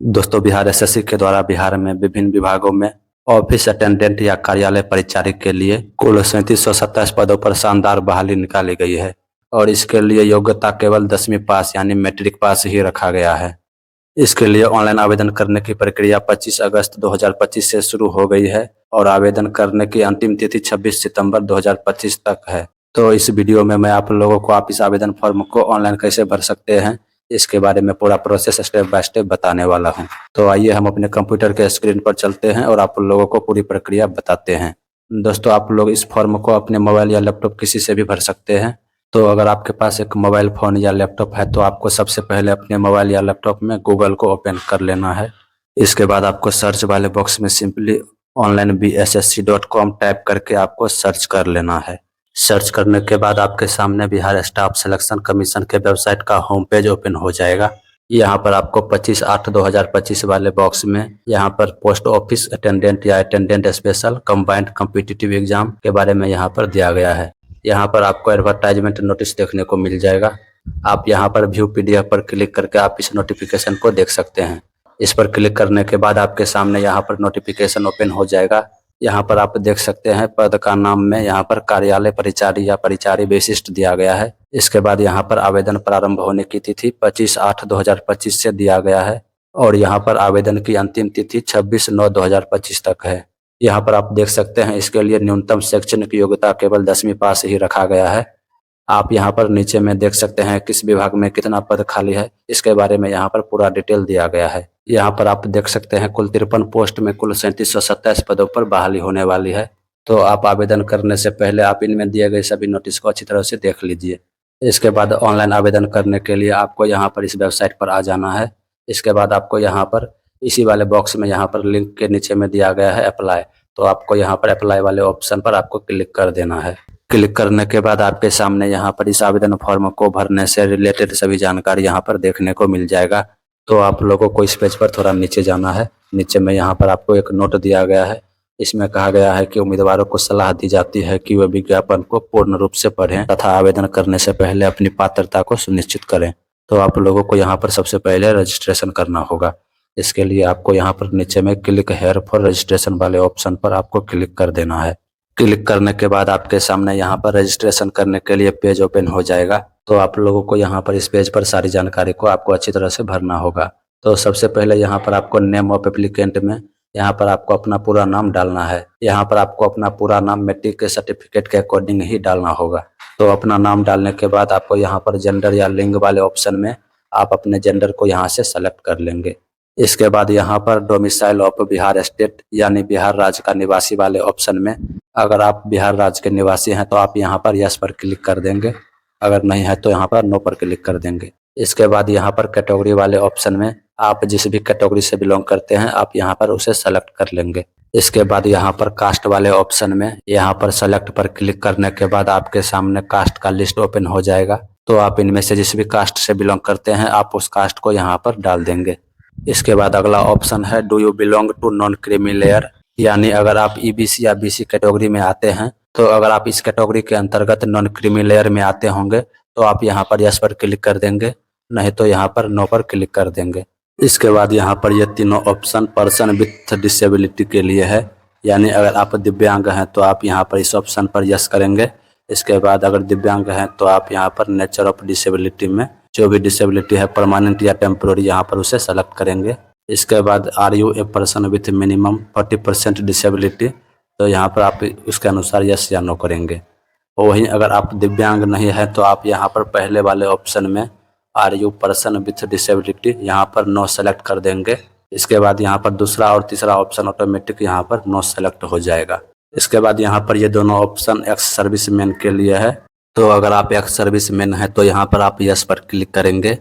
दोस्तों, बिहार एसएससी के द्वारा बिहार में विभिन्न विभागों में ऑफिस अटेंडेंट या कार्यालय परिचारी के लिए कुल 3727 पदों पर शानदार बहाली निकाली गई है और इसके लिए योग्यता केवल 10वीं पास यानी मैट्रिक पास ही रखा गया है। इसके लिए ऑनलाइन आवेदन करने की प्रक्रिया 25 अगस्त 2025 से शुरू हो गई है और आवेदन करने की अंतिम तिथि 26 सितंबर 2025 तक है। तो इस वीडियो में मैं आप लोगों को इस आवेदन फॉर्म को ऑनलाइन कैसे भर सकते हैं, इसके बारे में पूरा प्रोसेस स्टेप बाय स्टेप बताने वाला हूं। तो आइए हम अपने कंप्यूटर के स्क्रीन पर चलते हैं और आप लोगों को पूरी प्रक्रिया बताते हैं। दोस्तों, आप लोग इस फॉर्म को अपने मोबाइल या लैपटॉप किसी से भी भर सकते हैं। तो अगर आपके पास एक मोबाइल फ़ोन या लैपटॉप है तो आपको सबसे पहले अपने मोबाइल या लैपटॉप में गूगल को ओपन कर लेना है। इसके बाद आपको सर्च वाले बॉक्स में सिंपली onlinebssc.com टाइप करके आपको सर्च कर लेना है। सर्च करने के बाद आपके सामने बिहार स्टाफ सिलेक्शन कमीशन के वेबसाइट का होम पेज ओपन हो जाएगा। यहाँ पर आपको 25/8/2025 वाले बॉक्स में यहाँ पर पोस्ट ऑफिस अटेंडेंट या attendant special combined competitive exam के बारे में यहाँ पर दिया गया है। यहाँ पर आपको एडवर्टाइजमेंट नोटिस देखने को मिल जाएगा। आप यहाँ पर व्यू पीडीएफ पर क्लिक करके आप इस नोटिफिकेशन को देख सकते हैं। इस पर क्लिक करने के बाद आपके सामने यहाँ पर नोटिफिकेशन ओपन हो जाएगा। यहाँ पर आप देख सकते हैं पद का नाम में यहाँ पर कार्यालय परिचारी या परिचारी विशिष्ट दिया गया है। इसके बाद यहाँ पर आवेदन प्रारंभ होने की तिथि 25/8/2025 से दिया गया है और यहाँ पर आवेदन की अंतिम तिथि 26/9/2025 तक है। यहाँ पर आप देख सकते हैं इसके लिए न्यूनतम शैक्षणिक योग्यता केवल 10वीं पास ही रखा गया है। आप यहाँ पर नीचे में देख सकते हैं किस विभाग में कितना पद खाली है, इसके बारे में यहाँ पर पूरा डिटेल दिया गया है। यहाँ पर आप देख सकते हैं कुल 53 पोस्ट में कुल 3727 पदों पर बहाली होने वाली है। तो आप आवेदन करने से पहले आप इनमें दिए गए सभी नोटिस को अच्छी तरह से देख लीजिए। इसके बाद ऑनलाइन आवेदन करने के लिए आपको यहाँ पर इस वेबसाइट पर आ जाना है। इसके बाद आपको यहाँ पर इसी वाले बॉक्स में यहाँ पर लिंक के नीचे में दिया गया है अप्लाई। तो आपको यहाँ पर अप्लाई वाले ऑप्शन पर आपको क्लिक कर देना है। क्लिक करने के बाद आपके सामने यहाँ पर इस आवेदन फॉर्म को भरने से रिलेटेड सभी जानकारी यहाँ पर देखने को मिल जाएगा। तो आप लोगों को इस पेज पर थोड़ा नीचे जाना है। नीचे में यहाँ पर आपको एक नोट दिया गया है। इसमें कहा गया है कि उम्मीदवारों को सलाह दी जाती है कि वे विज्ञापन को पूर्ण रूप से पढ़ें तथा आवेदन करने से पहले अपनी पात्रता को सुनिश्चित करें। तो आप लोगों को यहाँ पर सबसे पहले रजिस्ट्रेशन करना होगा। इसके लिए आपको यहाँ पर नीचे में क्लिक हेयर फॉर रजिस्ट्रेशन वाले ऑप्शन पर आपको क्लिक कर देना है। क्लिक करने के बाद आपके सामने यहाँ पर रजिस्ट्रेशन करने के लिए पेज ओपन हो जाएगा। तो आप लोगों को यहाँ पर इस पेज पर सारी जानकारी को आपको अच्छी तरह से भरना होगा। तो सबसे पहले यहाँ पर आपको नेम ऑफ एप्लीकेंट में यहाँ पर आपको अपना पूरा नाम डालना है। यहाँ पर आपको अपना पूरा नाम मैट्रिक के सर्टिफिकेट के अकॉर्डिंग ही डालना होगा। तो अपना नाम डालने के बाद आपको यहाँ पर जेंडर या लिंग वाले ऑप्शन में आप अपने जेंडर को यहाँ से सेलेक्ट कर लेंगे। इसके बाद यहाँ पर डोमिसाइल ऑफ बिहार स्टेट यानी बिहार राज्य का निवासी वाले ऑप्शन में अगर आप बिहार राज्य के निवासी हैं तो आप यहाँ पर यस पर क्लिक कर देंगे। अगर नहीं है तो यहाँ पर नो पर क्लिक कर देंगे। इसके बाद यहाँ पर कैटेगरी वाले ऑप्शन में आप जिस भी कैटेगरी से बिलोंग करते हैं आप यहाँ पर उसे सेलेक्ट कर लेंगे। इसके बाद यहाँ पर कास्ट वाले ऑप्शन में यहाँ पर सेलेक्ट पर क्लिक करने के बाद आपके सामने कास्ट का लिस्ट ओपन हो जाएगा। तो आप इनमें से जिस भी कास्ट से बिलोंग करते हैं आप उस कास्ट को यहाँ पर डाल देंगे। इसके बाद अगला ऑप्शन है do you belong to non creamy layer, यानी अगर आप ईबीसी या बीसी कैटेगरी में आते हैं तो अगर आप इस कैटेगरी के अंतर्गत नॉन क्रीमी लेयर में आते होंगे तो आप यहाँ पर यस पर क्लिक कर देंगे, नहीं तो यहाँ पर नो पर क्लिक कर देंगे। इसके बाद यहाँ पर ये तीनों ऑप्शन पर्सन विथ डिसेबिलिटी के लिए है, यानी अगर आप दिव्यांग हैं तो आप यहाँ पर इस ऑप्शन पर यस करेंगे। इसके बाद अगर दिव्यांग हैं तो आप यहाँ पर नेचर ऑफ डिसेबिलिटी में जो भी डिसेबिलिटी है परमानेंट या टेम्पोररी यहाँ पर उसे सेलेक्ट करेंगे। इसके बाद are you a person with minimum 40% disability, तो यहाँ पर आप उसके अनुसार यस या नो करेंगे। वहीं अगर आप दिव्यांग नहीं है तो आप यहाँ पर पहले वाले ऑप्शन में are you person with disability यहाँ पर नो सेलेक्ट कर देंगे। इसके बाद यहाँ पर दूसरा और तीसरा ऑप्शन ऑटोमेटिक यहाँ पर नो सेलेक्ट हो जाएगा। इसके बाद यहाँ पर ये दोनों ऑप्शन एक्स सर्विसमैन के लिए है। तो अगर आप एक्स सर्विसमैन हैं तो यहाँ पर आप यस पर क्लिक करेंगे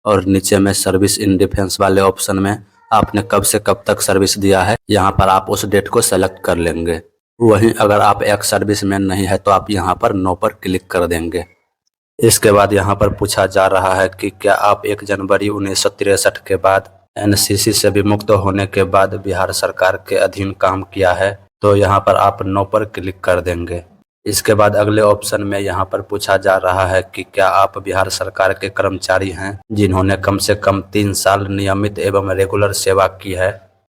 और नीचे में सर्विस इन डिफेंस वाले ऑप्शन में आपने कब से कब तक सर्विस दिया है यहाँ पर आप उस डेट को सेलेक्ट कर लेंगे। वहीं अगर आप एक्स सर्विसमैन नहीं है तो आप यहाँ पर नो पर क्लिक कर देंगे। इसके बाद यहाँ पर पूछा जा रहा है कि क्या आप 1 जनवरी 1963 के बाद एनसीसी से विमुक्त होने के बाद बिहार सरकार के अधीन काम किया है, तो यहाँ पर आप नो पर क्लिक कर देंगे। इसके बाद अगले ऑप्शन में यहाँ पर पूछा जा रहा है कि क्या आप बिहार सरकार के कर्मचारी हैं जिन्होंने कम से कम 3 साल नियमित एवं रेगुलर सेवा की है।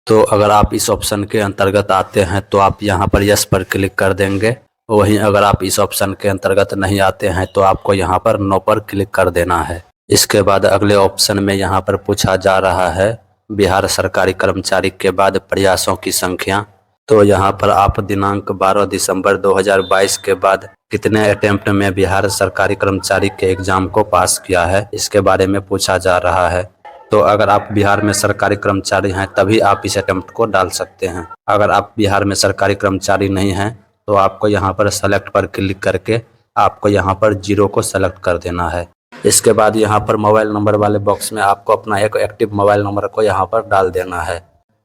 तो अगर आप इस ऑप्शन के अंतर्गत आते हैं तो आप यहाँ पर यस पर क्लिक कर देंगे। वहीं अगर आप इस ऑप्शन के अंतर्गत नहीं आते हैं तो आपको यहाँ पर नो पर क्लिक कर देना है। इसके बाद अगले ऑप्शन में यहाँ पर पूछा जा रहा है बिहार सरकारी कर्मचारी के बाद प्रयासों की संख्या। तो यहाँ पर आप दिनांक 12 दिसंबर 2022 के बाद कितने अटेम्प्ट में बिहार सरकारी कर्मचारी के एग्जाम को पास किया है, इसके बारे में पूछा जा रहा है। तो अगर आप बिहार में सरकारी कर्मचारी हैं तभी आप इस अटेम्प्ट को डाल सकते हैं। अगर आप बिहार में सरकारी कर्मचारी नहीं हैं तो आपको यहाँ पर सेलेक्ट पर क्लिक करके आपको यहाँ पर 0 को सेलेक्ट कर देना है। इसके बाद यहाँ पर मोबाइल नंबर वाले बॉक्स में आपको अपना एक एक्टिव मोबाइल नंबर को यहाँ पर डाल देना है।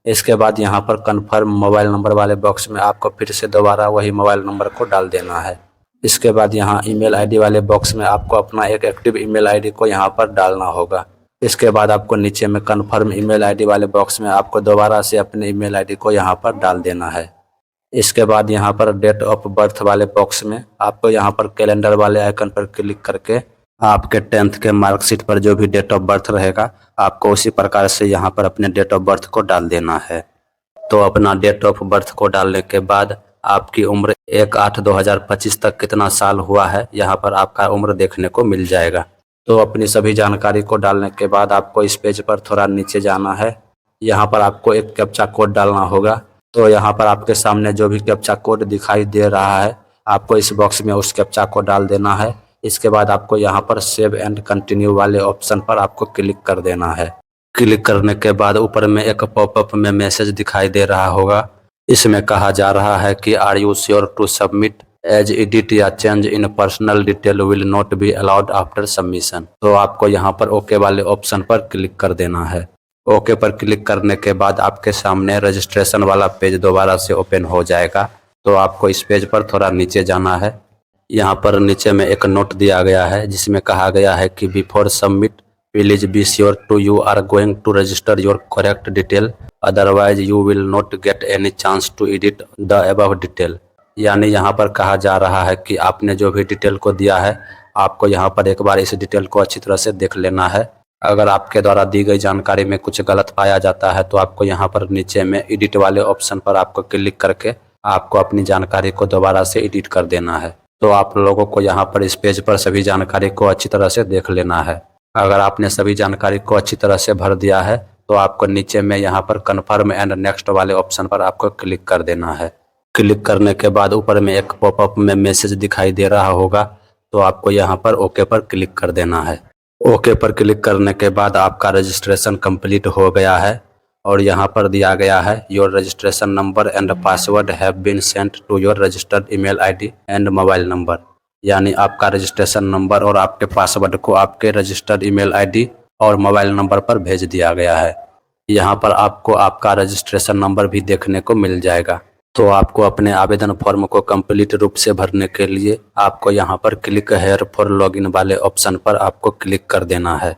इसके बाद यहाँ पर कन्फर्म मोबाइल नंबर वाले बॉक्स में आपको फिर से दोबारा वही मोबाइल नंबर को डाल देना है। इसके बाद यहाँ ईमेल आईडी वाले बॉक्स में आपको अपना एक एक्टिव ईमेल आईडी को यहाँ पर डालना होगा। इसके बाद आपको नीचे में कन्फर्म ईमेल आईडी वाले बॉक्स में आपको दोबारा से अपने ईमेल आईडी को यहाँ पर डाल देना है। इसके बाद यहाँ पर डेट ऑफ बर्थ वाले बॉक्स में आपको यहाँ पर कैलेंडर वाले आइकन पर क्लिक करके आपके 10th के मार्कशीट पर जो भी डेट ऑफ बर्थ रहेगा आपको उसी प्रकार से यहाँ पर अपने डेट ऑफ बर्थ को डाल देना है। तो अपना डेट ऑफ बर्थ को डालने के बाद आपकी उम्र 1/8/2025 तक कितना साल हुआ है यहाँ पर आपका उम्र देखने को मिल जाएगा। तो अपनी सभी जानकारी को डालने के बाद आपको इस पेज पर थोड़ा नीचे जाना है। यहाँ पर आपको एक कैप्चा कोड डालना होगा। तो यहाँ पर आपके सामने जो भी कैप्चा कोड दिखाई दे रहा है आपको इस बॉक्स में उस कैप्चा को डाल देना है। इसके बाद आपको यहाँ पर सेव एंड कंटिन्यू वाले ऑप्शन पर आपको क्लिक कर देना है। क्लिक करने के बाद ऊपर में एक पॉपअप में मैसेज दिखाई दे रहा होगा। इसमें कहा जा रहा है कि are you sure to submit as edit या change in personal detail will not be allowed after submission. तो आपको यहाँ पर ओके वाले ऑप्शन पर क्लिक कर देना है। ओके पर क्लिक करने के बाद आपके सामने रजिस्ट्रेशन वाला पेज दोबारा से ओपन हो जाएगा। तो आपको इस पेज पर थोड़ा नीचे जाना है। यहाँ पर नीचे में एक नोट दिया गया है जिसमें कहा गया है कि before submit please be sure to you are going to register your correct detail otherwise you will not get any chance to edit the above detail. यानी यहाँ पर कहा जा रहा है कि आपने जो भी डिटेल को दिया है आपको यहाँ पर एक बार इस डिटेल को अच्छी तरह से देख लेना है। अगर आपके द्वारा दी गई जानकारी में कुछ गलत पाया जाता है तो आपको यहाँ पर नीचे में एडिट वाले ऑप्शन पर आपको क्लिक करके आपको अपनी जानकारी को दोबारा से एडिट कर देना है। तो आप लोगों को यहाँ पर इस पेज पर सभी जानकारी को अच्छी तरह से देख लेना है। अगर आपने सभी जानकारी को अच्छी तरह से भर दिया है तो आपको नीचे में यहाँ पर कन्फर्म एंड नेक्स्ट वाले ऑप्शन पर आपको क्लिक कर देना है। क्लिक करने के बाद ऊपर में एक पॉपअप में मैसेज दिखाई दे रहा होगा। तो आपको यहाँ पर ओके पर क्लिक कर देना है। ओके पर क्लिक करने के बाद आपका रजिस्ट्रेशन कंप्लीट हो गया है और यहाँ पर दिया गया है your registration number and password have been sent to your registered email ID and mobile number. यानी आपका रजिस्ट्रेशन नंबर और आपके पासवर्ड को आपके रजिस्टर्ड ईमेल आईडी और मोबाइल नंबर पर भेज दिया गया है। यहाँ पर आपको आपका रजिस्ट्रेशन नंबर भी देखने को मिल जाएगा। तो आपको अपने आवेदन फॉर्म को कंप्लीट रूप से भरने के लिए आपको यहाँ पर क्लिक हेयर फॉर लॉगिन वाले ऑप्शन पर आपको क्लिक कर देना है।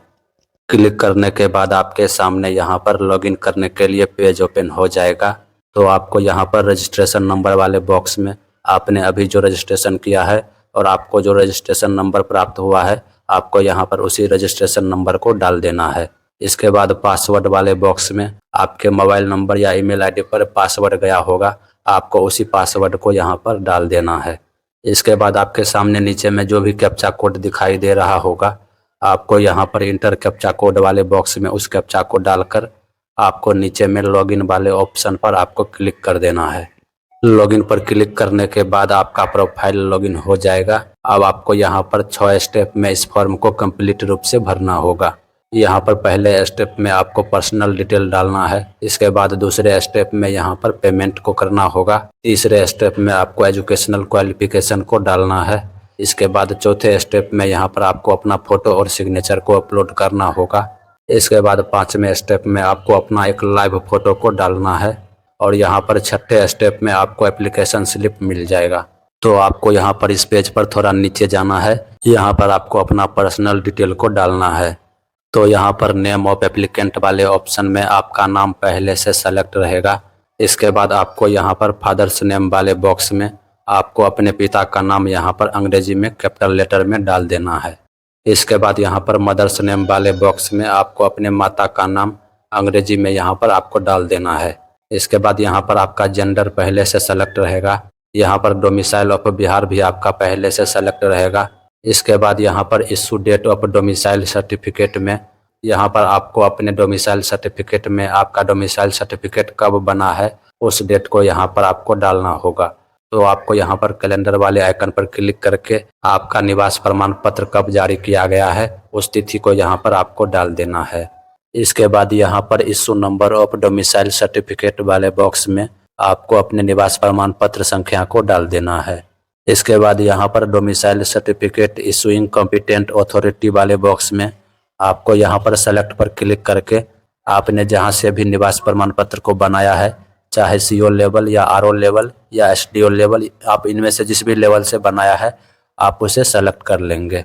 क्लिक करने के बाद आपके सामने यहाँ पर लॉगिन करने के लिए पेज ओपन हो जाएगा। तो आपको यहाँ पर रजिस्ट्रेशन नंबर वाले बॉक्स में आपने अभी जो रजिस्ट्रेशन किया है और आपको जो रजिस्ट्रेशन नंबर प्राप्त हुआ है आपको यहाँ पर उसी रजिस्ट्रेशन नंबर को डाल देना है। इसके बाद पासवर्ड वाले बॉक्स में आपके मोबाइल नंबर या ईमेल आईडी पर पासवर्ड गया होगा, आपको उसी पासवर्ड को यहाँ पर डाल देना है। इसके बाद आपके सामने नीचे में जो भी कैप्चा कोड दिखाई दे रहा होगा आपको यहाँ पर इंटर कैप्चा कोड वाले बॉक्स में उस कैप्चा को डालकर आपको नीचे में लॉगिन वाले ऑप्शन पर आपको क्लिक कर देना है। लॉगिन पर क्लिक करने के बाद आपका प्रोफाइल लॉगिन हो जाएगा। अब आपको यहाँ पर 6 स्टेप में इस फॉर्म को कंप्लीट रूप से भरना होगा। यहाँ पर पहले स्टेप में आपको पर्सनल डिटेल डालना है। इसके बाद दूसरे स्टेप में यहाँ पर पेमेंट को करना होगा। तीसरे स्टेप में आपको एजुकेशनल क्वालिफिकेशन को डालना है। इसके बाद चौथे स्टेप में यहाँ पर आपको अपना फोटो और सिग्नेचर को अपलोड करना होगा। इसके बाद 5वें स्टेप में आपको अपना एक लाइव फोटो को डालना है और यहाँ पर 6ठे स्टेप में आपको एप्लीकेशन स्लिप मिल जाएगा। तो आपको यहाँ पर इस पेज पर थोड़ा नीचे जाना है। यहाँ पर आपको अपना पर्सनल डिटेल को डालना है। तो यहाँ पर नेम ऑफ एप्लीकेंट वाले ऑप्शन में आपका नाम पहले से सेलेक्ट रहेगा। इसके बाद आपको यहाँ पर फादर्स नेम वाले बॉक्स में आपको अपने पिता का नाम यहाँ पर अंग्रेजी में कैपिटल लेटर में डाल देना है। इसके बाद यहाँ पर मदर्स नेम वाले बॉक्स में आपको अपने माता का नाम अंग्रेजी में यहाँ पर आपको डाल देना है। इसके बाद यहाँ पर आपका जेंडर पहले से सेलेक्ट रहेगा। यहाँ पर डोमिसाइल ऑफ बिहार भी आपका पहले से सेलेक्ट रहेगा। इसके बाद यहाँ पर issue date of domicile certificate में यहाँ पर आपको अपने डोमिसाइल सर्टिफिकेट में आपका डोमिसाइल सर्टिफिकेट कब बना है उस डेट को यहाँ पर आपको डालना होगा। तो आपको यहाँ पर कैलेंडर वाले आइकन पर क्लिक करके आपका निवास प्रमाण पत्र कब जारी किया गया है उस तिथि को यहाँ पर आपको डाल देना है। इसके बाद यहाँ पर issue number of domicile certificate वाले बॉक्स में आपको अपने निवास प्रमाण पत्र संख्या को डाल देना है। इसके बाद यहाँ पर domicile certificate issuing competent authority वाले बॉक्स में आपको यहाँ पर सेलेक्ट पर क्लिक करके आपने जहाँ से भी निवास प्रमाण पत्र को बनाया है, चाहे सीओ लेवल या आरओ लेवल या एसडीओ लेवल, आप इनमें से जिस भी लेवल से बनाया है आप उसे सेलेक्ट कर लेंगे।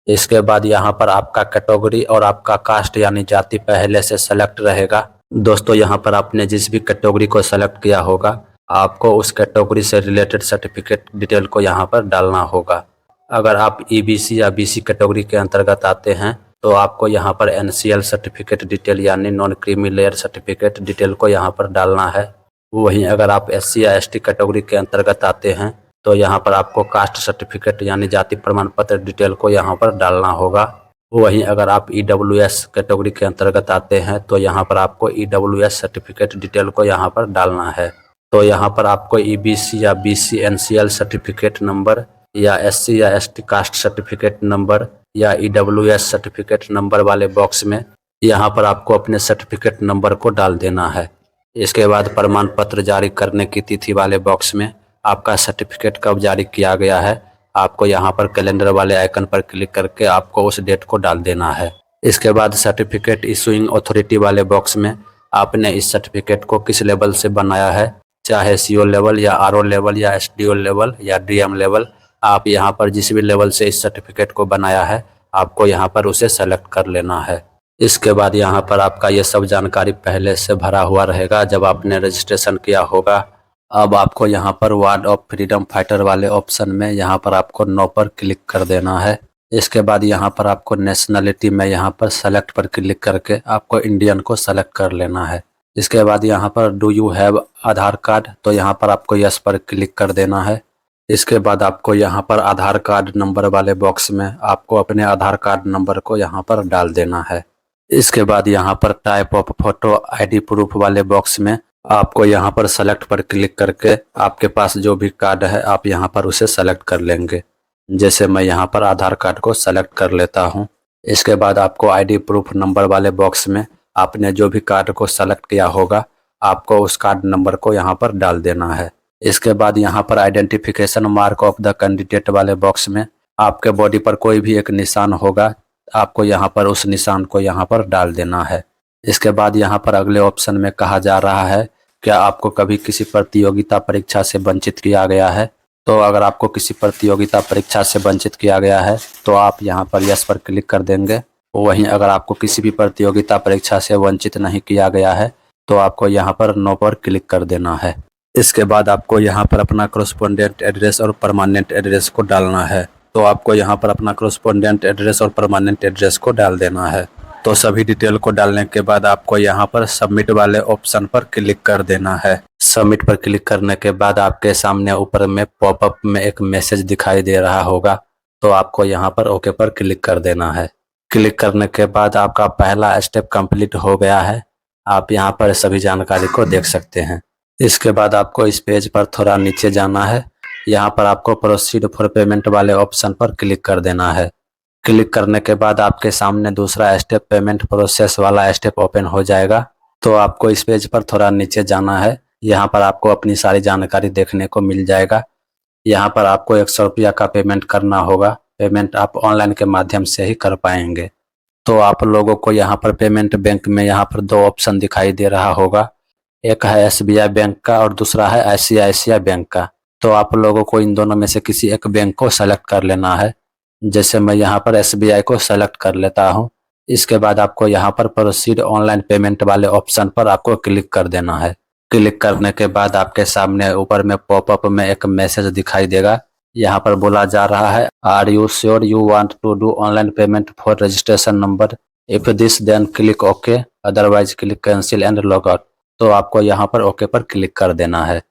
इसके बाद यहाँ पर आपका कैटेगरी और आपका कास्ट यानी जाति पहले से सेलेक्ट रहेगा। दोस्तों यहाँ पर आपने जिस भी कैटेगरी को सेलेक्ट किया होगा आपको उस कैटेगरी से रिलेटेड सर्टिफिकेट डिटेल को यहाँ पर डालना होगा। अगर आप ईबीसी या बीसी कैटेगरी के अंतर्गत आते हैं तो आपको यहाँ पर एनसीएल सर्टिफिकेट डिटेल यानी non creamy layer certificate detail को यहाँ पर डालना है। वहीं अगर आप एससी या एसटी कैटेगरी के अंतर्गत आते हैं तो यहाँ पर आपको कास्ट सर्टिफिकेट यानी जाति प्रमाण पत्र डिटेल को यहाँ पर डालना होगा। वहीं अगर आप ईडब्ल्यूएस कैटेगरी के अंतर्गत आते हैं तो यहाँ पर आपको ईडब्ल्यूएस सर्टिफिकेट डिटेल को यहाँ पर डालना है। तो यहाँ पर आपको ईबीसी या बीसी एनसीएल सर्टिफिकेट नंबर या एससी या एसटी कास्ट सर्टिफिकेट नंबर या ईडब्ल्यूएस सर्टिफिकेट नंबर वाले बॉक्स में यहाँ पर आपको अपने सर्टिफिकेट नंबर को डाल देना है। इसके बाद प्रमाण पत्र जारी करने की तिथि वाले बॉक्स में आपका सर्टिफिकेट कब जारी किया गया है आपको यहाँ पर कैलेंडर वाले आइकन पर क्लिक करके आपको उस डेट को डाल देना है। इसके बाद सर्टिफिकेट इशूइंग अथॉरिटी वाले बॉक्स में आपने इस सर्टिफिकेट को किस लेवल से बनाया है, चाहे सीओ लेवल या आरओ लेवल या एसडीओ लेवल या डीएम लेवल, आप यहाँ पर जिस भी लेवल से इस सर्टिफिकेट को बनाया है आपको यहाँ पर उसे सेलेक्ट कर लेना है। इसके बाद यहाँ पर आपका ये सब जानकारी पहले से भरा हुआ रहेगा जब आपने रजिस्ट्रेशन किया होगा। अब आपको यहाँ पर वार्ड ऑफ फ्रीडम फाइटर वाले ऑप्शन में यहाँ पर आपको नो पर क्लिक कर देना है। इसके बाद यहाँ पर आपको नेशनलिटी में यहाँ पर सेलेक्ट पर क्लिक करके आपको इंडियन को सेलेक्ट कर लेना है। इसके बाद यहाँ पर do you have Aadhaar card, तो यहाँ पर आपको यस पर क्लिक कर देना है। इसके बाद आपको यहाँ पर आधार कार्ड नंबर वाले बॉक्स में आपको अपने आधार कार्ड नंबर को यहाँ पर डाल देना है। इसके बाद यहाँ पर type of photo ID proof वाले बॉक्स में आपको यहाँ पर सेलेक्ट पर क्लिक करके आपके पास जो भी कार्ड है आप यहाँ पर उसे सेलेक्ट कर लेंगे। जैसे मैं यहाँ पर आधार कार्ड को सेलेक्ट कर लेता हूँ। इसके बाद आपको आईडी प्रूफ नंबर वाले बॉक्स में आपने जो भी कार्ड को सेलेक्ट किया होगा आपको उस कार्ड नंबर को यहाँ पर डाल देना है। इसके बाद यहाँ पर identification mark of the candidate वाले बॉक्स में आपके बॉडी पर कोई भी एक निशान होगा, आपको यहाँ पर उस निशान को यहाँ पर डाल देना है। इसके बाद यहाँ पर अगले ऑप्शन में कहा जा रहा है क्या आपको कभी किसी प्रतियोगिता परीक्षा से वंचित किया गया है। तो अगर आपको किसी प्रतियोगिता परीक्षा से वंचित किया गया है तो आप यहाँ पर यस पर क्लिक कर देंगे। वहीं अगर आपको किसी भी प्रतियोगिता परीक्षा से वंचित नहीं किया गया है तो आपको यहाँ पर नो पर क्लिक कर देना है। इसके बाद आपको यहाँ पर अपना कॉरेस्पोंडेंट एड्रेस और परमानेंट एड्रेस को डालना है। तो आपको यहाँ पर अपना कॉरेस्पोंडेंट एड्रेस और परमानेंट एड्रेस को डाल देना है। तो सभी डिटेल को डालने के बाद आपको यहाँ पर सबमिट वाले ऑप्शन पर क्लिक कर देना है। सबमिट पर क्लिक करने के बाद आपके सामने ऊपर में पॉपअप में एक मैसेज दिखाई दे रहा होगा, तो आपको यहाँ पर ओके पर क्लिक कर देना है। क्लिक करने के बाद आपका पहला स्टेप कंप्लीट हो गया है। आप यहाँ पर सभी जानकारी को देख सकते हैं। इसके बाद आपको इस पेज पर थोड़ा नीचे जाना है। यहाँ पर आपको प्रोसीड फॉर पेमेंट वाले ऑप्शन पर क्लिक कर देना है। क्लिक करने के बाद आपके सामने दूसरा स्टेप पेमेंट प्रोसेस वाला स्टेप ओपन हो जाएगा। तो आपको इस पेज पर थोड़ा नीचे जाना है। यहाँ पर आपको अपनी सारी जानकारी देखने को मिल जाएगा। यहाँ पर आपको 100 रुपया का पेमेंट करना होगा। पेमेंट आप ऑनलाइन के माध्यम से ही कर पाएंगे। तो आप लोगों को यहाँ पर पेमेंट बैंक में यहाँ पर दो ऑप्शन दिखाई दे रहा होगा, एक है एसबीआई बैंक का और दूसरा है आईसीआईसीआई बैंक का। तो आप लोगों को इन दोनों में से किसी एक बैंक को सेलेक्ट कर लेना है। जैसे मैं यहाँ पर एसबीआई को सेलेक्ट कर लेता हूँ। इसके बाद आपको यहाँ पर प्रोसीड ऑनलाइन पेमेंट वाले ऑप्शन पर आपको क्लिक कर देना है। क्लिक करने के बाद आपके सामने ऊपर में पॉपअप में एक मैसेज दिखाई देगा। यहाँ पर बोला जा रहा है, are you sure you want to do online payment for registration number, if this then click okay, otherwise click cancel and log out. तो आपको यहाँ पर ओके पर क्लिक कर देना है।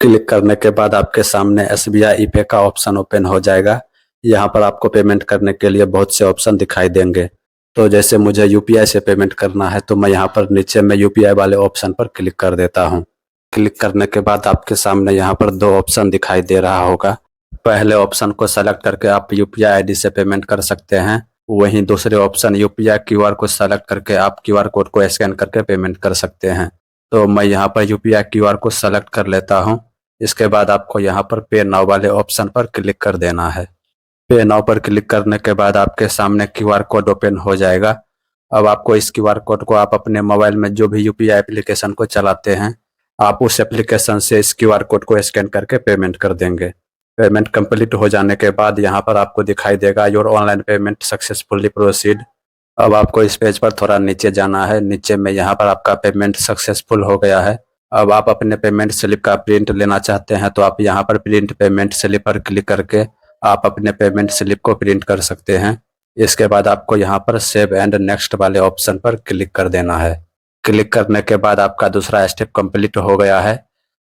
क्लिक करने के बाद आपके सामने SBI पे का ऑप्शन ओपन हो जाएगा। यहाँ पर आपको पेमेंट करने के लिए बहुत से ऑप्शन दिखाई देंगे। तो जैसे मुझे UPI से पेमेंट करना है तो मैं यहाँ पर नीचे में UPI वाले ऑप्शन पर क्लिक कर देता हूँ। क्लिक करने के बाद आपके सामने यहाँ पर दो ऑप्शन दिखाई दे रहा होगा। पहले ऑप्शन को सेलेक्ट करके आप UPI ID से पेमेंट कर सकते हैं। वहीं दूसरे ऑप्शन UPI QR को सेलेक्ट करके आप QR कोड को स्कैन करके पेमेंट कर सकते हैं। तो मैं यहाँ पर UPI QR को सेलेक्ट कर लेता हूँ। इसके बाद आपको यहाँ पर पे नाउ वाले ऑप्शन पर क्लिक कर देना है। पे नाउ पर क्लिक करने के बाद आपके सामने QR कोड ओपन हो जाएगा। अब आपको इस QR कोड को आप अपने मोबाइल में जो भी UPI एप्लीकेशन को चलाते हैं, आप उस एप्लीकेशन से इस QR कोड को स्कैन करके पेमेंट कर देंगे। पेमेंट कंप्लीट हो जाने के बाद यहाँ पर आपको दिखाई देगा your online payment successfully proceed. अब आपको इस पेज पर थोड़ा नीचे जाना है। नीचे में यहाँ पर आपका पेमेंट सक्सेसफुल हो गया है। अब आप अपने पेमेंट स्लिप का प्रिंट लेना चाहते हैं तो आप यहाँ पर प्रिंट पेमेंट स्लिप पर क्लिक करके आप अपने पेमेंट स्लिप को प्रिंट कर सकते हैं। इसके बाद आपको यहाँ पर सेव एंड नेक्स्ट वाले ऑप्शन पर क्लिक कर देना है। क्लिक करने के बाद आपका दूसरा स्टेप कंप्लीट हो गया है।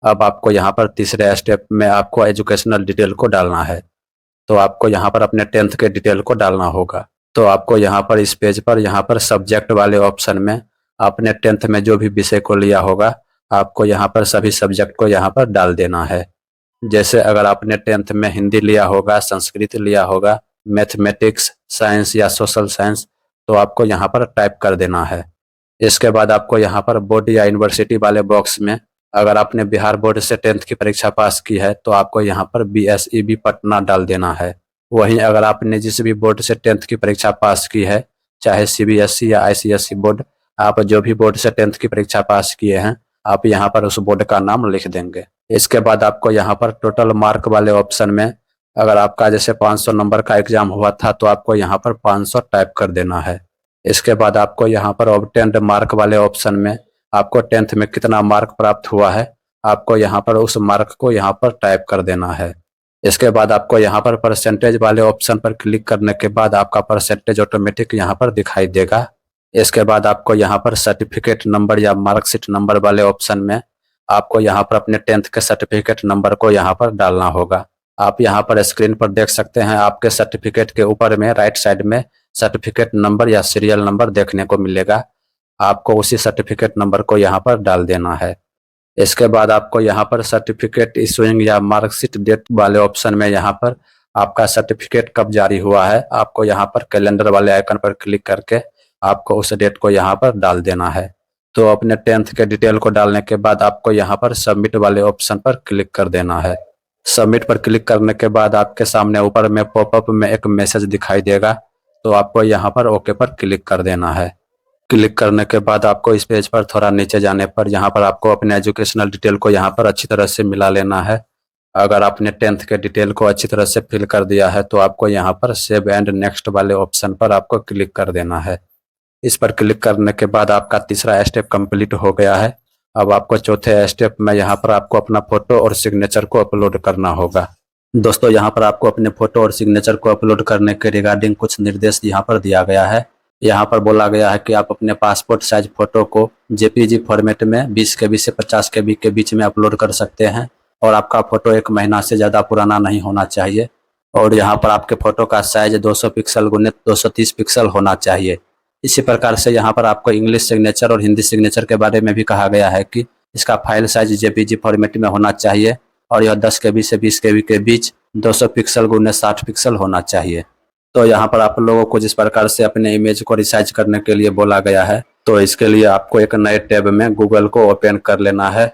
अब आपको यहाँ पर तीसरे स्टेप में आपको एजुकेशनल डिटेल को डालना है। तो आपको यहाँ पर अपने 10th के डिटेल को डालना होगा। तो आपको यहाँ पर इस पेज पर यहाँ पर सब्जेक्ट वाले ऑप्शन में आपने 10th में जो भी विषय को लिया होगा आपको यहाँ पर सभी सब्जेक्ट को यहाँ पर डाल देना है। जैसे अगर आपने 10th में हिंदी लिया होगा, संस्कृत लिया होगा, मैथमेटिक्स, साइंस या सोशल साइंस, तो आपको यहाँ पर टाइप कर देना है। इसके बाद आपको यहाँ पर बोर्ड या यूनिवर्सिटी वाले बॉक्स में अगर आपने बिहार बोर्ड से 10th की परीक्षा पास की है तो आपको यहाँ पर BSEB पटना डाल देना है। वहीं अगर आपने जिस भी बोर्ड से 10th की परीक्षा पास की है, चाहे CBSE या ICSE बोर्ड, आप जो भी बोर्ड से 10th की परीक्षा पास किए हैं आप यहाँ पर उस बोर्ड का नाम लिख देंगे। इसके बाद आपको यहाँ पर टोटल मार्क वाले ऑप्शन में अगर आपका जैसे 500 नंबर का एग्जाम हुआ था तो आपको यहाँ पर 500 टाइप कर देना है। इसके बाद आपको यहाँ पर ऑब्टेन्ड मार्क वाले ऑप्शन में आपको 10th में कितना मार्क प्राप्त हुआ है आपको यहाँ पर उस मार्क को यहाँ पर टाइप कर देना है। इसके बाद आपको यहाँ पर परसेंटेज वाले ऑप्शन पर क्लिक करने के बाद आपका परसेंटेज ऑटोमेटिक यहाँ पर दिखाई देगा। इसके बाद आपको यहाँ पर सर्टिफिकेट नंबर या मार्कशीट नंबर वाले ऑप्शन में आपको यहाँ पर अपने 10th के सर्टिफिकेट नंबर को यहाँ पर डालना होगा। आप यहाँ पर स्क्रीन पर देख सकते हैं आपके सर्टिफिकेट के ऊपर में राइट साइड में सर्टिफिकेट नंबर या सीरियल नंबर देखने को मिलेगा। आपको उसी सर्टिफिकेट नंबर को यहाँ पर डाल देना है। इसके बाद आपको यहाँ पर सर्टिफिकेट इशूइंग या मार्कशीट डेट वाले ऑप्शन में यहाँ पर आपका सर्टिफिकेट कब जारी हुआ है आपको यहाँ पर कैलेंडर वाले आइकन पर क्लिक करके आपको उस डेट को यहाँ पर डाल देना है। तो अपने 10th के डिटेल को डालने के बाद आपको यहाँ पर सबमिट वाले ऑप्शन पर क्लिक कर देना है। सबमिट पर क्लिक करने के बाद आपके सामने ऊपर में पॉपअप में एक मैसेज दिखाई देगा। तो आपको यहाँ पर ओके पर क्लिक कर देना है। क्लिक करने के बाद आपको इस पेज पर थोड़ा नीचे जाने पर यहाँ पर आपको अपने एजुकेशनल डिटेल को यहाँ पर अच्छी तरह से मिला लेना है। अगर आपने 10th के डिटेल को अच्छी तरह से फिल कर दिया है तो आपको यहाँ पर सेव एंड नेक्स्ट वाले ऑप्शन पर आपको क्लिक कर देना है। इस पर क्लिक करने के बाद आपका तीसरा स्टेप कंप्लीट हो गया है। अब आपको चौथे स्टेप में यहाँ पर आपको अपना फोटो और सिग्नेचर को अपलोड करना होगा। दोस्तों यहाँ पर आपको अपने फोटो और सिग्नेचर को अपलोड करने के रिगार्डिंग कुछ निर्देश यहाँ पर दिया गया है। यहाँ पर बोला गया है कि आप अपने पासपोर्ट साइज फोटो को JPG फॉर्मेट में 20 KB से 50 KB के बीच में अपलोड कर सकते हैं और आपका फोटो 1 महीना से ज़्यादा पुराना नहीं होना चाहिए। और यहाँ पर आपके फोटो का साइज 200 पिक्सल गुने 230 पिक्सल होना चाहिए। इसी प्रकार से यहाँ पर आपको इंग्लिश सिग्नेचर और हिंदी सिग्नेचर के बारे में भी कहा गया है कि इसका फाइल साइज JPG फॉर्मेट में होना चाहिए और यह 10 KB से 20 KB के बीच 200 पिक्सल गुने 60 पिक्सल होना चाहिए। तो यहाँ पर आप लोगों को जिस प्रकार से अपने इमेज को रिसाइज करने के लिए बोला गया है तो इसके लिए आपको एक नए टैब में गूगल को ओपन कर लेना है।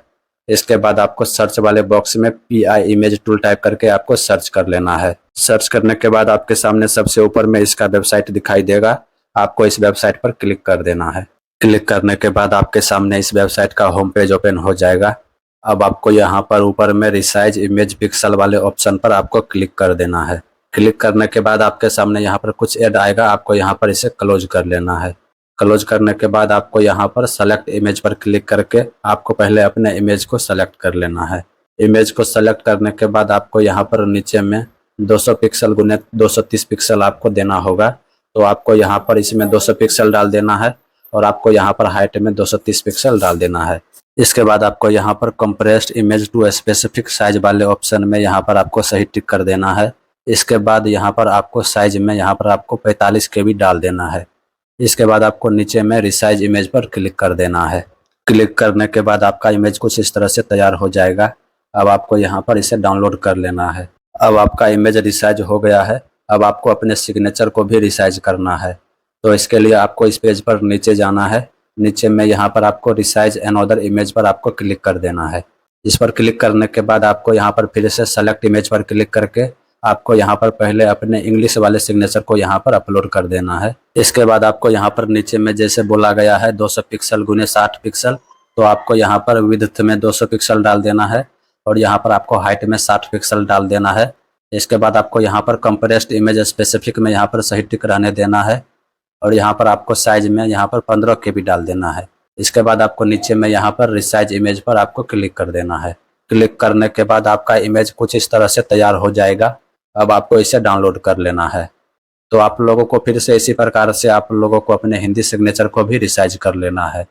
इसके बाद आपको सर्च वाले बॉक्स में PI इमेज टूल टाइप करके आपको सर्च कर लेना है। सर्च करने के बाद आपके सामने सबसे ऊपर में इसका वेबसाइट दिखाई देगा। आपको इस वेबसाइट पर क्लिक कर देना है। क्लिक करने के बाद आपके सामने इस वेबसाइट का होम पेज ओपन हो जाएगा। अब आपको यहाँ पर ऊपर में रिसाइज इमेज पिक्सल वाले ऑप्शन पर आपको क्लिक कर देना है। क्लिक करने के बाद आपके सामने यहाँ पर कुछ ऐड आएगा। आपको यहाँ पर इसे क्लोज कर लेना है। क्लोज करने के बाद आपको यहाँ पर सेलेक्ट इमेज पर क्लिक करके आपको पहले अपने इमेज को सेलेक्ट कर लेना है। इमेज को सेलेक्ट करने के बाद आपको यहाँ पर नीचे में 200 पिक्सल गुने 230 पिक्सल आपको देना होगा। तो आपको यहाँ पर इसमें 200 पिक्सल डाल देना है और आपको यहाँ पर हाइट में 230 पिक्सल डाल देना है। इसके बाद आपको यहाँ पर compressed image to specific size वाले ऑप्शन में यहाँ पर आपको सही टिक कर देना है। इसके बाद यहाँ पर आपको साइज में यहाँ पर आपको 45 KB डाल देना है। इसके बाद आपको नीचे में रिसाइज इमेज पर क्लिक कर देना है। क्लिक करने के बाद आपका इमेज कुछ इस तरह से तैयार हो जाएगा। अब आपको यहाँ पर इसे डाउनलोड कर लेना है। अब आपका इमेज रिसाइज हो गया है। अब आपको अपने सिग्नेचर को भी रिसाइज करना है। तो इसके लिए आपको इस पेज पर नीचे जाना है। नीचे में यहाँ पर आपको रिसाइज अनदर इमेज पर आपको क्लिक कर देना है। इस पर क्लिक करने के बाद आपको यहाँ पर फिर से सेलेक्ट इमेज पर क्लिक करके आपको यहाँ पर पहले अपने इंग्लिश वाले सिग्नेचर को यहाँ पर अपलोड कर देना है। इसके बाद आपको यहाँ पर नीचे में जैसे बोला गया है 200 पिक्सल गुने 60 पिक्सल, तो आपको यहाँ पर विड्थ में 200 पिक्सल डाल देना है और यहाँ पर आपको हाइट में 60 पिक्सल डाल देना है। इसके बाद आपको यहाँ पर कंप्रेस्ड इमेज स्पेसिफिक में यहाँ पर सही टिक रहने देना है और यहाँ पर आपको साइज में यहाँ पर 15 KB डाल देना है। इसके बाद आपको नीचे में यहाँ पर रिसाइज इमेज पर आपको क्लिक कर देना है। क्लिक करने के बाद आपका इमेज कुछ इस तरह से तैयार हो जाएगा। अब आपको इसे डाउनलोड कर लेना है। तो आप लोगों को फिर से इसी प्रकार से आप लोगों को अपने हिंदी सिग्नेचर को भी रिसाइज कर लेना है।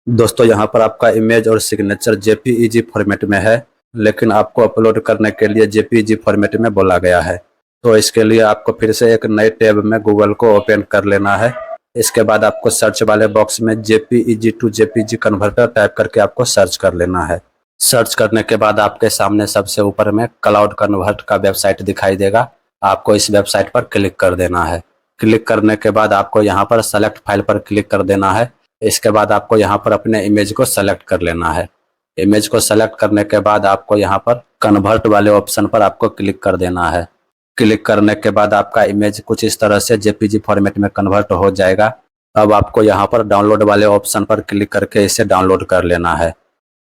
दोस्तों यहाँ पर आपका इमेज और सिग्नेचर JPEG फॉर्मेट में है, लेकिन आपको अपलोड करने के लिए JPEG फॉर्मेट में बोला गया है। तो इसके लिए आपको फिर से एक नए टैब में गूगल को ओपन कर लेना है। इसके बाद आपको सर्च वाले बॉक्स में JPEG to JPG converter type करके आपको सर्च कर लेना है। सर्च करने के बाद आपके सामने सबसे ऊपर में क्लाउड कन्वर्ट का वेबसाइट दिखाई देगा। आपको इस वेबसाइट पर क्लिक कर देना है। क्लिक करने के बाद आपको यहाँ पर सेलेक्ट फाइल पर क्लिक कर देना है। इसके बाद आपको यहाँ पर अपने इमेज को सेलेक्ट कर लेना है। इमेज को सेलेक्ट करने के बाद आपको यहाँ पर कन्वर्ट वाले ऑप्शन पर आपको क्लिक कर देना है। क्लिक करने के बाद आपका इमेज कुछ इस तरह से JPG फॉर्मेट में कन्वर्ट हो जाएगा। अब आपको यहाँ पर डाउनलोड वाले ऑप्शन पर क्लिक करके इसे डाउनलोड कर लेना है।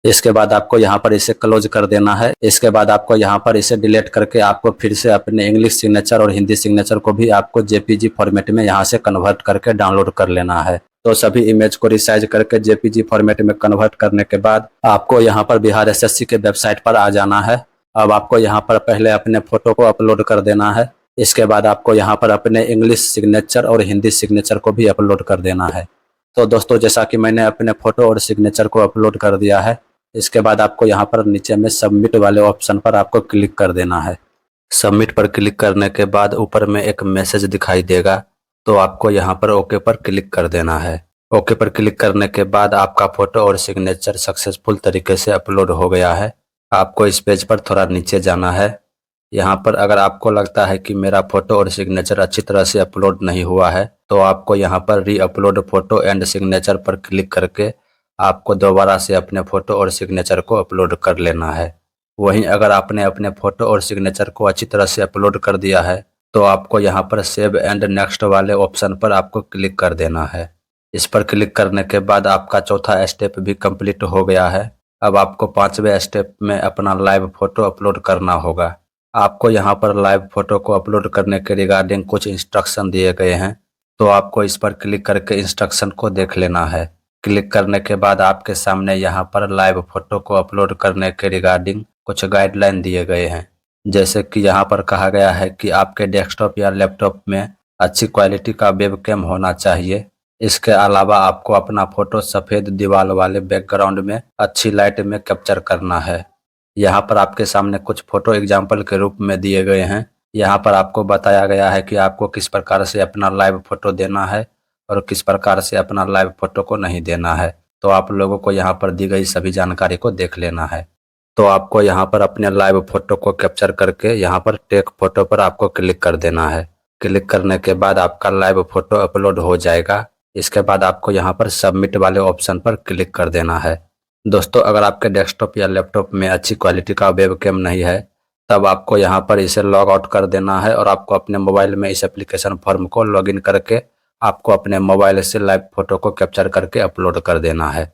इसके बाद आपको यहाँ पर इसे क्लोज कर देना है। इसके बाद आपको यहाँ पर इसे डिलीट करके आपको फिर से अपने इंग्लिश सिग्नेचर और हिंदी सिग्नेचर को भी आपको JPG फॉर्मेट में यहाँ से कन्वर्ट करके डाउनलोड कर लेना है। तो सभी इमेज को रिसाइज करके JPG फॉर्मेट में कन्वर्ट करने के बाद आपको यहाँ पर बिहार SSC के वेबसाइट पर आ जाना है। अब आपको यहाँ पर पहले अपने फोटो को अपलोड कर देना है। इसके बाद आपको यहाँ पर अपने इंग्लिश सिग्नेचर और हिंदी सिग्नेचर को भी अपलोड कर देना है। तो दोस्तों जैसा कि मैंने अपने फोटो और सिग्नेचर को अपलोड कर दिया है, इसके बाद आपको यहाँ पर नीचे में सबमिट वाले ऑप्शन पर आपको क्लिक कर देना है। सबमिट पर क्लिक करने के बाद ऊपर में एक मैसेज दिखाई देगा, तो आपको यहाँ पर ओके पर क्लिक कर देना है। ओके पर क्लिक करने के बाद आपका फोटो और सिग्नेचर सक्सेसफुल तरीके से अपलोड हो गया है। आपको इस पेज पर थोड़ा नीचे जाना है। यहाँ पर अगर आपको लगता है कि मेरा फोटो और सिग्नेचर अच्छी तरह से अपलोड नहीं हुआ है, तो आपको यहाँ पर री अपलोड फोटो एंड सिग्नेचर पर क्लिक करके आपको दोबारा से अपने फोटो और सिग्नेचर को अपलोड कर लेना है। वहीं अगर आपने अपने फोटो और सिग्नेचर को अच्छी तरह से अपलोड कर दिया है, तो आपको यहाँ पर सेव एंड नेक्स्ट वाले ऑप्शन पर आपको क्लिक कर देना है। इस पर क्लिक करने के बाद आपका चौथा स्टेप भी कंप्लीट हो गया है। अब आपको 5वें स्टेप में अपना लाइव फोटो अपलोड करना होगा। आपको यहाँ पर लाइव फोटो को अपलोड करने के रिगार्डिंग कुछ इंस्ट्रक्शन दिए गए हैं, तो आपको इस पर क्लिक करके इंस्ट्रक्शन को देख लेना है। क्लिक करने के बाद आपके सामने यहाँ पर लाइव फोटो को अपलोड करने के रिगार्डिंग कुछ गाइडलाइन दिए गए हैं। जैसे कि यहाँ पर कहा गया है कि आपके डेस्कटॉप या लैपटॉप में अच्छी क्वालिटी का वेबकैम होना चाहिए। इसके अलावा आपको अपना फोटो सफ़ेद दीवार वाले बैकग्राउंड में अच्छी लाइट में कैप्चर करना है। यहाँ पर आपके सामने कुछ फोटो एग्जाम्पल के रूप में दिए गए हैं। यहाँ पर आपको बताया गया है कि आपको किस प्रकार से अपना लाइव फोटो देना है और किस प्रकार से अपना लाइव फोटो को नहीं देना है। तो आप लोगों को यहाँ पर दी गई सभी जानकारी को देख लेना है। तो आपको यहाँ पर अपने लाइव फोटो को कैप्चर करके यहाँ पर टेक फोटो पर आपको क्लिक कर देना है। क्लिक करने के बाद आपका लाइव फोटो अपलोड हो जाएगा। इसके बाद आपको यहाँ पर सबमिट वाले ऑप्शन पर क्लिक कर देना है। दोस्तों अगर आपके डेस्कटॉप या लैपटॉप में अच्छी क्वालिटी का वेबकैम नहीं है, तब आपको यहाँ पर इसे लॉग आउट कर देना है और आपको अपने मोबाइल में इस एप्लीकेशन फॉर्म को लॉगिन करके आपको अपने मोबाइल से लाइव फोटो को कैप्चर करके अपलोड कर देना है।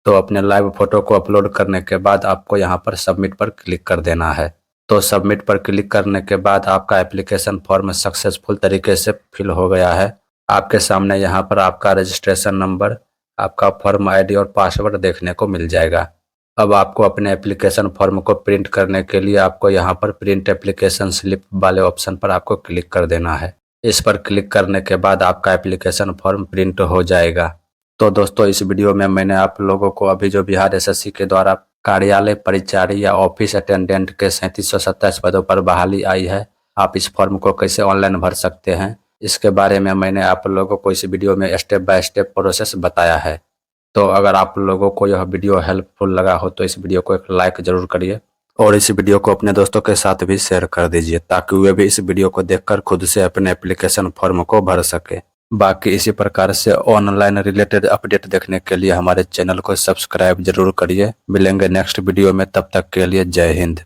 तो अपने लाइव फोटो को अपलोड करने के बाद आपको यहाँ पर सबमिट पर क्लिक कर देना है। तो सबमिट पर क्लिक करने के बाद आपका एप्लीकेशन फॉर्म सक्सेसफुल तरीके से फिल हो गया है। आपके सामने यहाँ पर आपका रजिस्ट्रेशन नंबर, आपका फॉर्म आईडी और पासवर्ड देखने को मिल जाएगा। अब आपको अपने एप्लीकेशन फॉर्म को प्रिंट करने के लिए आपको यहाँ पर प्रिंट एप्लीकेशन स्लिप वाले ऑप्शन पर आपको क्लिक कर देना है। इस पर क्लिक करने के बाद आपका एप्लीकेशन फॉर्म प्रिंट हो जाएगा। तो दोस्तों, इस वीडियो में मैंने आप लोगों को अभी जो बिहार एसएससी के द्वारा कार्यालय परिचारी या ऑफिस अटेंडेंट के 3727 पदों पर बहाली आई है, आप इस फॉर्म को कैसे ऑनलाइन भर सकते हैं, इसके बारे में मैंने आप लोगों को इस वीडियो में स्टेप बाय स्टेप प्रोसेस बताया है। तो अगर आप लोगों को यह वीडियो हेल्पफुल लगा हो तो इस वीडियो को एक लाइक जरूर करिए और इस वीडियो को अपने दोस्तों के साथ भी शेयर कर दीजिए, ताकि वे भी इस वीडियो को देखकर खुद से अपने एप्लीकेशन फॉर्म को भर सके। बाकी इसी प्रकार से ऑनलाइन रिलेटेड अपडेट देखने के लिए हमारे चैनल को सब्सक्राइब जरूर करिए। मिलेंगे नेक्स्ट वीडियो में, तब तक के लिए जय हिंद।